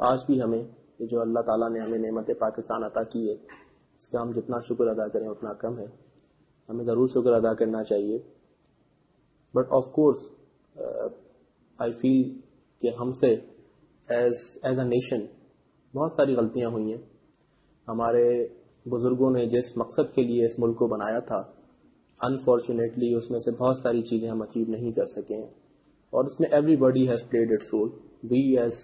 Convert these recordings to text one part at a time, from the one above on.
آج بھی ہمیں جو اللہ تعالیٰ نے ہمیں نعمت پاکستان عطا کی ہے اس کا ہم جتنا شکر ادا کریں اتنا کم ہے. ہمیں ضرور شکر ادا کرنا چاہیے. بٹ آف کورس آئی فیل کہ ہم سے ایز اے نیشن بہت ساری غلطیاں ہوئی ہیں. ہمارے بزرگوں نے جس مقصد کے لیے اس ملک کو بنایا تھا انفارچونیٹلی اس میں سے بہت ساری چیزیں ہم اچیو نہیں کر سکے ہیں, اور اس میں everybody has played its role. We as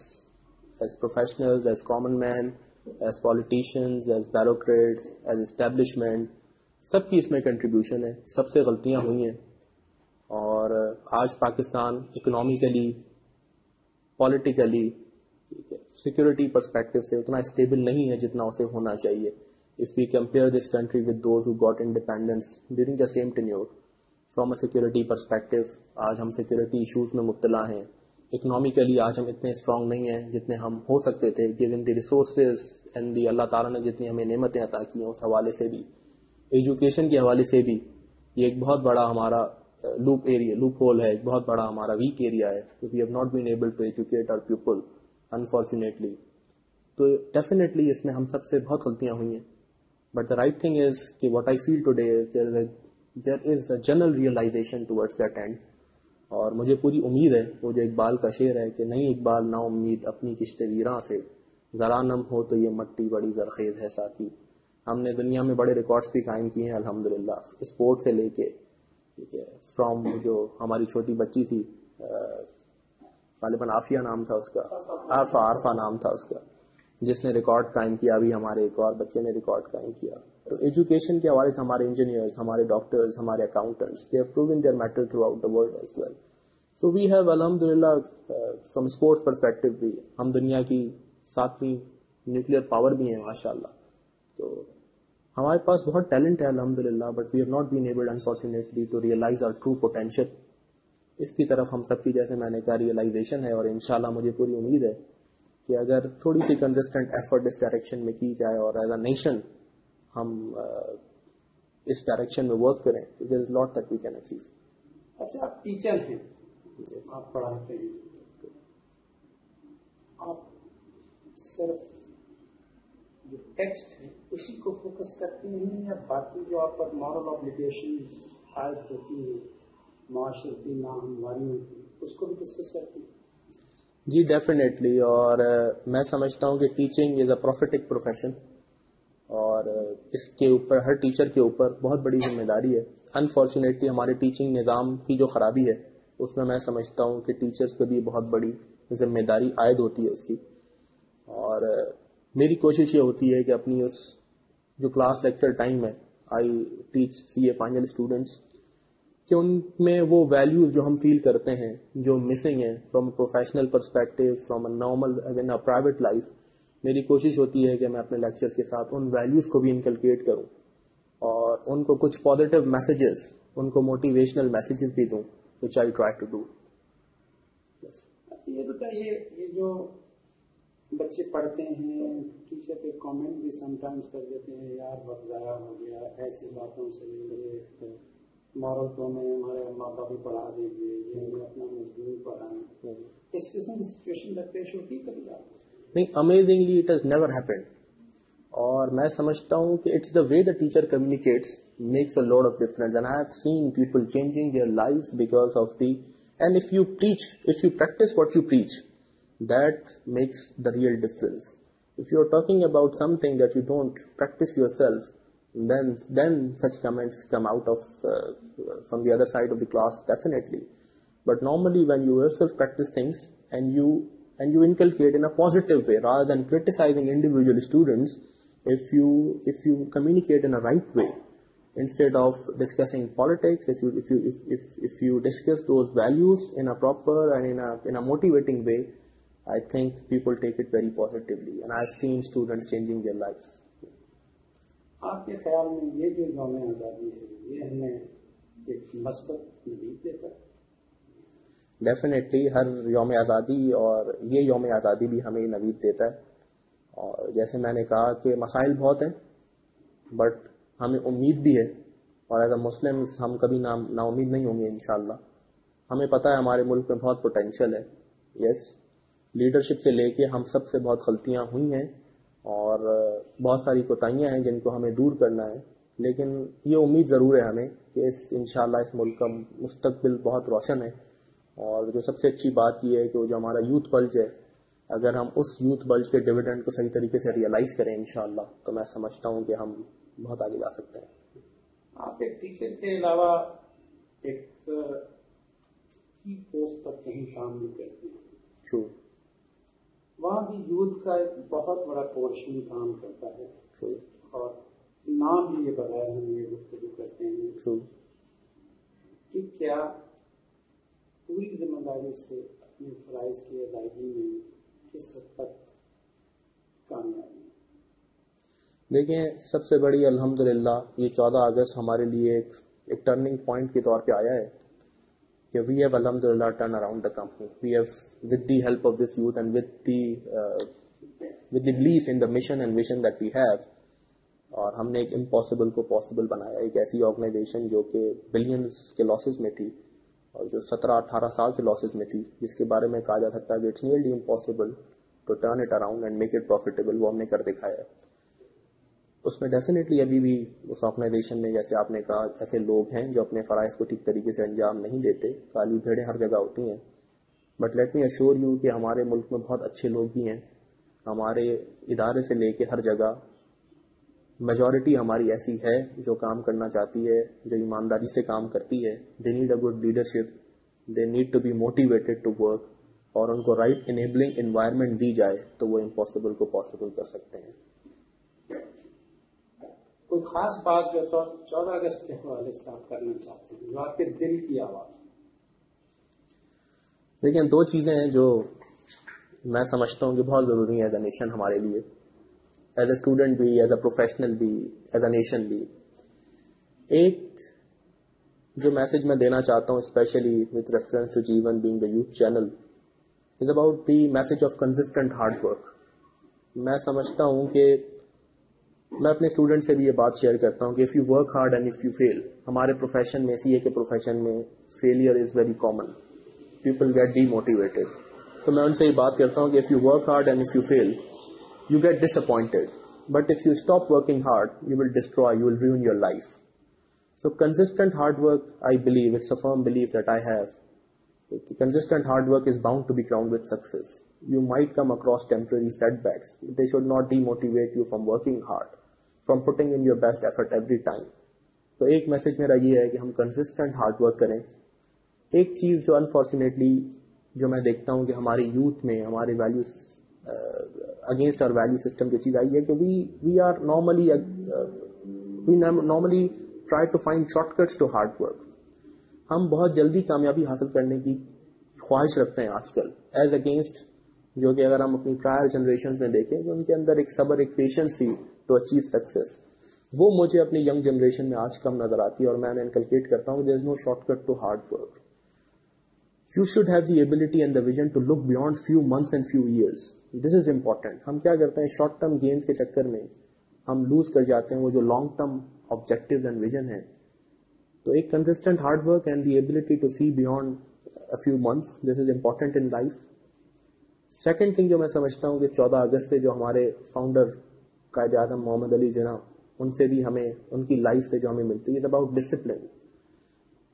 professionals, as common man, as politicians, as bureaucrats, as establishment, سب کی اس میں کنٹریبیوشن ہے. سب سے غلطیاں ہوئی ہیں, اور آج Pakistan economically, politically, security perspective سے اتنا اسٹیبل نہیں ہے جتنا اسے ہونا چاہیے. If we compare this country with those who got independence during the same tenure, from a security perspective, آج ہم سیکورٹی ایشوز میں مبتلا ہیں. اکنامیکلی آج ہم اتنے اسٹرانگ نہیں ہیں جتنے ہم ہو سکتے تھے, given the resources and the اللہ تعالیٰ نے جتنی ہمیں نعمتیں عطا کی ہیں اس حوالے سے بھی. ایجوکیشن کے حوالے سے بھی یہ ایک بہت بڑا ہمارا لوپ ہول ہے, ایک بہت بڑا ہمارا ویک ایریا ہے. We have not been able to educate our people unfortunately. تو ڈیفینیٹلی اس میں ہم سب سے بہت غلطیاں ہوئی ہیں. But the right thing is کہ what I feel today is there is a general realization towards that end. اور مجھے پوری امید ہے, وہ جو اقبال کا شعر ہے کہ نہیں اقبال نا امید اپنی کشت ویراں سے, ذرا نم ہو تو یہ مٹی بڑی زرخیز ہے ساقی. ہم نے دنیا میں بڑے ریکارڈز بھی قائم کیے ہیں الحمدللہ, اسپورٹ سے لے کے, فرام جو ہماری چھوٹی بچی تھی غالباً عافیہ نام تھا اس کا, عارفہ نام تھا اس کا, جس نے ریکارڈ قائم کیا. ابھی ہمارے ایک اور بچے نے ریکارڈ قائم کیا. تو ایجوکیشن کے حوالے سے ہمارے انجینئرز, ہمارے ڈاکٹرز, ہمارے accountants, they have proven their mettle throughout the world as well. So we have الحمدللہ فرام اسپورٹس پرسپیکٹو بھی ہم دنیا کی 7ویں نیوکلیئر پاور بھی ہیں ماشاء اللہ. تو ہمارے پاس بہت ٹیلنٹ ہے الحمدللہ, but we have not been able unfortunately to realise our true potential. اس کی طرف ہم سب کی, جیسے میں نے کہا, ریئلائزیشن ہے, اور انشاءاللہ مجھے پوری امید ہے کہ اگر تھوڑی سی کنسسٹنٹ ایفرٹ اس ڈائریکشن میں کی جائے اور ایز اے نیشن ہم اس ڈائریکشن میں ورک کریں تو there is lot that we can achieve. اچھا, آپ ٹیچر ہیں, آپ پڑھاتے ہیں, آپ صرف جو ٹیکسٹ ہے اسی کو فوکس کرتے ہیں یا باقی جو آپ پر مورل آبلیگیشن عائد ہوتی ہیں معاشرتی ناہمواریوں کی اس کو بھی ڈسکس کرتے ہیں؟ جی ڈیفینیٹلی. اور میں سمجھتا ہوں کہ teaching is a prophetic profession, اور اس کے اوپر ہر ٹیچر کے اوپر بہت بڑی ذمہ داری ہے. انفارچونیٹلی ہمارے ٹیچنگ نظام کی جو خرابی ہے اس میں میں سمجھتا ہوں کہ ٹیچرز پہ بھی بہت بڑی ذمہ داری عائد ہوتی ہے اس کی. اور میری کوشش یہ ہوتی ہے کہ اپنی اس جو کلاس لیکچر ٹائم ہے, I teach CA final students, کہ ان میں وہ ویلیوز جو ہم فیل کرتے ہیں جو مسنگ ہیں from a professional perspective, from a normal as in private life, میری کوشش ہوتی ہے کہ میں اپنے لیکچرز کے ساتھ ان ویلیوز کو بھی انکلکیٹ کروں اور ان کو کچھ پازیٹیو میسیجز, ان کو موٹیویشنل میسیجز بھی دوں, which I try to do. یہ بتائیے, یہ جو بچے پڑھتے ہیں ٹیچر پہ کامنٹ بھی سم ٹائمز کر دیتے ہیں, یار وقت ضائع ہو گیا, ایسی باتوں سے یہ مورل تو ہمیں ہمارے ماں باپ بھی پڑھا دیں گے, یہ ہمیں اپنا مضمون پڑھائیں, اس قسم کی سچویشن درپیش ہوتی ہے کبھی آپ؟ نہیں, amazingly it has never happened. اور میں سمجھتا ہوں کہ it's the way the teacher communicates makes a lot of difference, and I have seen people changing their lives because of the, and if you practice what you preach, that makes the real difference. If you are talking about something that you don't practice yourself, then such comments come out of from the other side of the class, definitely. But normally when you yourself practice things and you inculcate in a positive way rather than criticizing individual students, if you communicate in a right way instead of discussing politics, if you discuss those values in a proper and in a motivating way, I think people take it very positively, and I've seen students changing their lives. آپ کے خیال میں یہ جو یوم آزادی ہے یہ ہمیں ایک مثبت نوید دیتا ہے؟ ڈیفینیٹلی ہر یوم آزادی اور یہ یوم آزادی بھی ہمیں نوید دیتا ہے. اور جیسے میں نے کہا کہ مسائل بہت ہیں بٹ ہمیں امید بھی ہے, اور ایز اے مسلم ہم کبھی نا امید نہیں ہوں گے انشاءاللہ. ہمیں پتہ ہے ہمارے ملک میں بہت پوٹینشیل ہے, یس, لیڈرشپ سے لے کے ہم سب سے بہت غلطیاں ہوئی ہیں اور بہت ساری کوتاہیاں ہیں جن کو ہمیں دور کرنا ہے، لیکن یہ امید ضرور ہے ہمیں کہ انشاءاللہ اس ملک کا مستقبل بہت روشن ہے. اور جو سب سے اچھی بات یہ ہے کہ وہ جو ہمارا یوتھ بلج ہے، اگر ہم اس یوتھ بلج کے ڈویڈنڈ کو صحیح طریقے سے ریئلائز کریں انشاءاللہ، تو میں سمجھتا ہوں کہ ہم بہت آگے جا سکتے ہیں. آپ ایک ٹیچر کے علاوہ ایک کی پوسٹ پر کہیں کام نہیں کرتے ہیں. True. وہاں بھی یوتھ کا ایک بہت بڑا پورشن کام کرتا ہے. True. اور نام بھی یہ بغیر ہم یہ گفتگو کرتے ہیں. True. کہ کیا پوری ذمہ داری سے اپنے فرائض کی ادائیگی میں کس حد تک کامیابی؟ دیکھیں، سب سے بڑی الحمدللہ یہ 14 اگست ہمارے لیے ایک ٹرننگ پوائنٹ کے طور پہ آیا ہے کہ وی ہیو الحمدللہ turn around the company. We have with the help of this youth and with the belief in the mission and vision that we have, اور ہم نے ایک امپاسبل کو پاسبل بنایا. ایک ایسی آرگنائزیشن جو کہ بلینز کے لاسز میں تھی اور جو 17-18 سال سے لاسز میں تھی، جس کے بارے میں کہا جا سکتا ہے کہ it's nearly impossible to turn it around and make it profitable, وہ ہم نے کر دکھایا ہے. اس میں ڈیفینیٹلی ابھی بھی اس آرگنائزیشن میں، جیسے آپ نے کہا، ایسے لوگ ہیں جو اپنے فرائض کو ٹھیک طریقے سے انجام نہیں دیتے. کالی بھیڑیں ہر جگہ ہوتی ہیں، but let me assure you کہ ہمارے ملک میں بہت اچھے لوگ بھی ہیں. ہمارے ادارے سے لے کے ہر جگہ میجورٹی ہماری ایسی ہے جو کام کرنا چاہتی ہے، جو ایمانداری سے کام کرتی ہے. They need a good leadership, they need to be motivated to work, اور ان کو رائٹ انیبلنگ انوائرمنٹ دی جائے تو وہ امپاسبل کو پاسبل کر سکتے ہیں. کوئی خاص بات جو 14 اگست کے حوالے سے آپ کرنا چاہتے ہیں، جو آپ کے دل کی آواز؟ دیکھیں، 2 چیزیں ہیں جو میں سمجھتا ہوں کہ بہت ضروری ہیں ایز اے نیشن ہمارے لیے، ایز اے اسٹوڈنٹ بھی، ایز اے پروفیشنل بھی، ایز اے نیشن بھی. ایک جو میسج میں دینا چاہتا ہوں اسپیشلی وتھ ریفرنس ٹو جیون being the youth channel is about the message of consistent hard work. میں سمجھتا ہوں کہ میں اپنے اسٹوڈنٹ سے بھی یہ بات شیئر کرتا ہوں کہ if you work hard and if you fail. ہمارے پروفیشن میں، سی اے کے پروفیشن میں failure is very common, people get demotivated. تو میں ان سے یہ بات کرتا ہوں کہ if you work hard and if you fail you get disappointed, but if you stop working hard, you will destroy, you will ruin your life. So consistent hard work, I believe, it's a firm belief that I have, consistent hard work is bound to be crowned with success. You might come across temporary setbacks, but they should not demotivate you from working hard, from putting in your best effort every time. تو ایک message میرا یہ ہے کہ ہم consistent hard work کریں. ایک چیز جو انفارچونیٹلی جو میں دیکھتا ہوں کہ ہماری یوتھ میں، ہمارے values against our value system کی چیز آئی ہے کہ we normally try to find short cuts to hard work. ہم بہت جلدی کامیابی حاصل کرنے کی خواہش رکھتے ہیں آج کل، ایز اگینسٹ جو کہ اگر ہم اپنی پرائر جنریشن میں دیکھیں تو ان کے اندر ایک صبر، ایک پیشنس تھی ٹو اچیو سکسیس. وہ مجھے اپنی ینگ جنریشن میں آج کم نظر آتی ہے، اور میں انکلکیٹ کرتا ہوں there is no short cut to hard work. You should have the ability and the vision to look beyond few months and few years. This is important. ہم کیا کرتے ہیں شارٹ ٹرم گینز کے چکر میں ہم لوز کر جاتے ہیں وہ جو long term objectives and vision ہے. تو ایک consistent hard work and the ability to see beyond a few months, this is important in life. Second thing جو میں سمجھتا ہوں کہ 14 اگست سے جو ہمارے فاؤنڈر قائد اعظم محمد علی جناح، ان سے بھی ہمیں، ان کی لائف سے جو ہمیں ملتی ہے، is about discipline.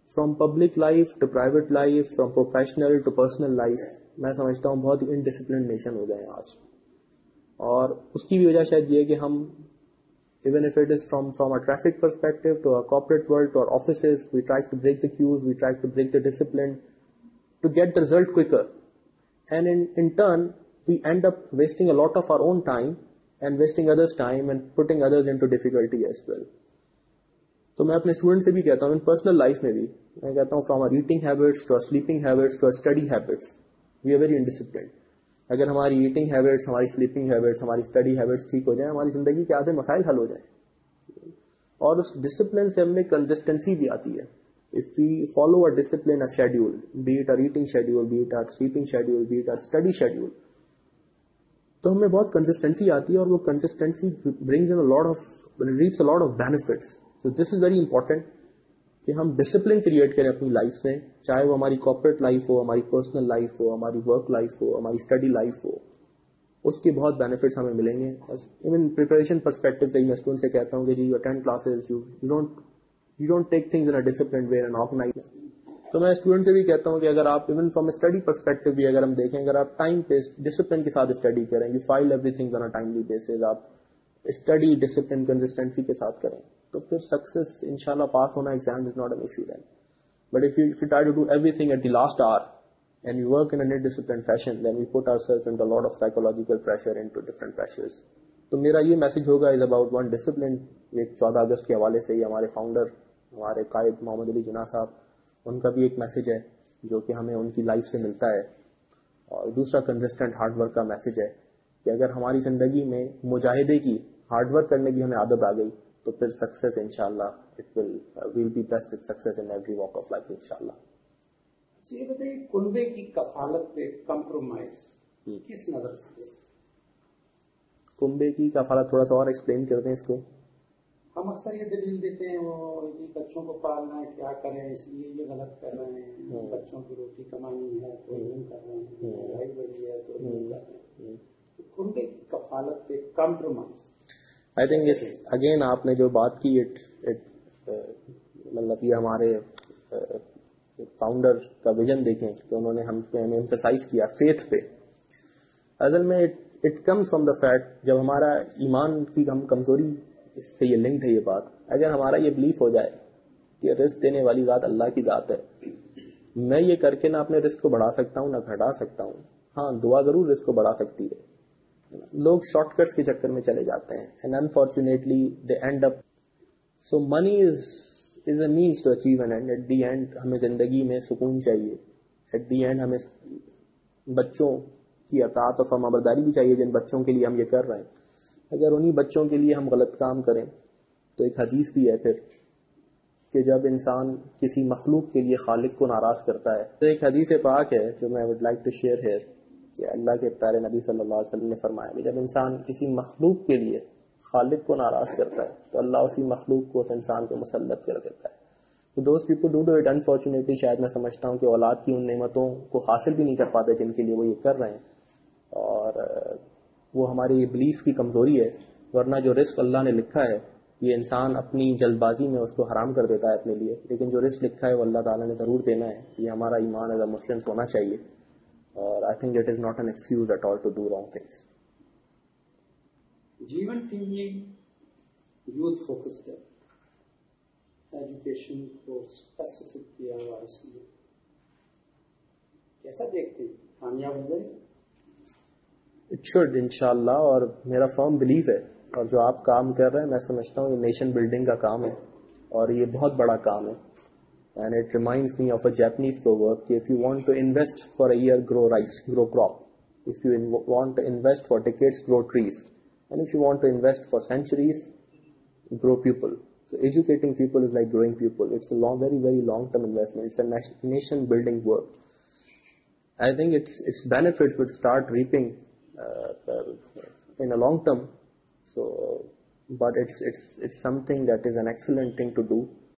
From public life to private life, from professional to personal life, میں سمجھتا ہوں بہت ہی انڈسپلنڈ نیشن ہو گئے ہیں آج. اور اس کی بھی وجہ شاید یہ کہ ہم even if it is from a traffic perspective to our corporate world to our offices, we try to break the queues, we try to break the discipline to get the result quicker, and in turn we end up wasting a lot of our own time and wasting others' time and putting others into difficulty as well. تو میں اپنے student سے بھی کہتا ہوں، ان personal life میں بھی میں کہتا ہوں from our eating habits to our sleeping habits to our study habits we are very undisciplined. اگر ہماری ایٹنگ ہیبٹس، ہماری سلیپنگ ہیبٹس، ہماری اسٹڈی ہیبٹس ٹھیک ہو جائیں، ہماری زندگی کے آدھے مسائل حل ہو جائیں. اور اس ڈسپلن سے ہم میں کنسسٹنسی بھی آتی ہے. If we follow a discipline, a schedule, be it our eating schedule, be it our sleeping schedule, be it our study schedule, تو ہمیں بہت کنسسٹنسی آتی ہے، اور وہ consistency brings in a lot of reaps a lot of benefits. So this is very important. کہ ہم discipline create کریں اپنی لائف میں, چاہے وہ ہماری کارپوریٹ لائف ہو, ہماری پرسنل لائف ہو, ہماری ورک لائف ہو, ہماری اسٹڈی لائف ہو, اس کے بہت بینیفٹس ہمیں ملیں گے. ایون پریپریشن پرسپیکٹو سے میں اسٹوڈنٹ سے کہتا ہوں کہ جی you attend classes, you don't take things in a disciplined way and organise. تو میں اسٹوڈنٹ سے بھی کہتا ہوں کہ اگر آپ ایون فرام اسٹڈی پرسپیکٹو بھی اگر ہم دیکھیں, اگر آپ ٹائم پہ ڈسپلن کے ساتھ اسٹڈی کریں, you file everything on a timely basis, آپ اسٹڈی ڈسپلن کنسسٹنسی کے ساتھ کریں, تو پھر سکسیس انشاءاللہ پاس ہونا exam is not an issue then. But if you try to do everything at the last hour and you work in a disciplined fashion, then we put ourselves into a lot of psychological pressure, into different pressures. تو میرا یہ message ہوگا is about one discipline. ایک 14 اگست کے حوالے سے ہی ہمارے founder, ہمارے قائد محمد علی جناح صاحب, ان کا بھی ایک میسج ہے جو کہ ہمیں ان کی لائف سے ملتا ہے. اور دوسرا کنسسٹنٹ ہارڈ ورک کا میسج ہے کہ اگر ہماری زندگی میں مجاہدے کی, ہارڈ ورک کرنے کی ہمیں عادت آ گئی تو پھر سکسیس انشاءاللہ we'll be blessed with success in every walk of life انشاءاللہ. یہ بتائیے, کنبے کی کفالت پہ کمپرومائز کس نظر سے؟ کنبے کی کفالت تھوڑا سا اور ایکسپلین کرتے ہیں اس کو. ہم اکثر یہ دلیل دیتے ہیں وہ بچوں کو پالنا ہے, کیا کریں, اس لیے یہ غلط کر رہے ہیں, بچوں کی روٹی کمانی ہے تو یوں کر رہے ہیں, مہنگائی بڑھی ہے تو یوں کر رہے ہیں. کنبے کی کفالت پہ کمپرومائز, آئی تھنک اس اگین آپ نے جو بات کی, مطلب یہ ہمارے فاؤنڈر کا ویژن دیکھیں کہ انہوں نے ہمیں ایمفسائز کیا فیتھ پہ. اصل میں it comes from the fact, جب ہمارا ایمان کی ہم کمزوری, اس سے یہ لنکڈ ہے یہ بات, اگر ہمارا یہ بلیف ہو جائے کہ رزق دینے والی ذات اللہ کی ذات ہے, میں یہ کر کے نہ اپنے رزق کو بڑھا سکتا ہوں نہ گھٹا سکتا ہوں. ہاں دعا ضرور رزق کو بڑھا سکتی ہے. لوگ شارٹ کٹس کے چکر میں چلے جاتے ہیں and unfortunately they end up. So money is a means to achieve an end. At the end ہمیں زندگی میں سکون چاہیے, ایٹ دی اینڈ ہمیں بچوں کی اطاعت اور فرمانبرداری بھی چاہیے جن بچوں کے لیے ہم یہ کر رہے ہیں. اگر انہی بچوں کے لیے ہم غلط کام کریں تو ایک حدیث بھی ہے پھر کہ جب انسان کسی مخلوق کے لیے خالق کو ناراض کرتا ہے, تو ایک حدیث پاک ہے جو میں would like to share here, کہ اللہ کے پیارے نبی صلی اللہ علیہ وسلم نے فرمایا کہ جب انسان کسی مخلوق کے لیے خالق کو ناراض کرتا ہے تو اللہ اسی مخلوق کو اس انسان کو مسلط کر دیتا ہے. تو those people do do it. Unfortunately شاید میں سمجھتا ہوں کہ اولاد کی ان نعمتوں کو حاصل بھی نہیں کر پاتے جن کے لیے وہ یہ کر رہے ہیں, اور وہ ہماری بلیف کی کمزوری ہے. ورنہ جو رزق اللہ نے لکھا ہے یہ انسان اپنی جلد بازی میں اس کو حرام کر دیتا ہے اپنے لیے, لیکن جو رزق لکھا ہے وہ اللہ تعالیٰ نے ضرور دینا ہے. یہ ہمارا ایمان ایز اے مسلم ہونا چاہیے, اور I think it is not an excuse at all to do wrong things. Jeevan team نے یوتھ فوکسڈ ایجوکیشن کو اسپیسیفک کیا ہوا, اس لیے کیسا دیکھتے ہیں, کامیاب ہو گئے؟ اٹ شوڈ انشاءاللہ, اور میرا فرم بلیو ہے, اور جو آپ کام کر رہے ہیں میں سمجھتا ہوں یہ نیشن بلڈنگ کا کام ہے اور یہ بہت بڑا کام ہے. And it reminds me of a Japanese proverb that if you want to invest for a year, grow rice, grow crop. If you want to invest for decades, grow trees. And if you want to invest for centuries, grow people. So educating people is like growing people. It's a very, very long-term investment. It's a nation-building work. I think its benefits would start reaping in a long term. So, but it's something that is an excellent thing to do.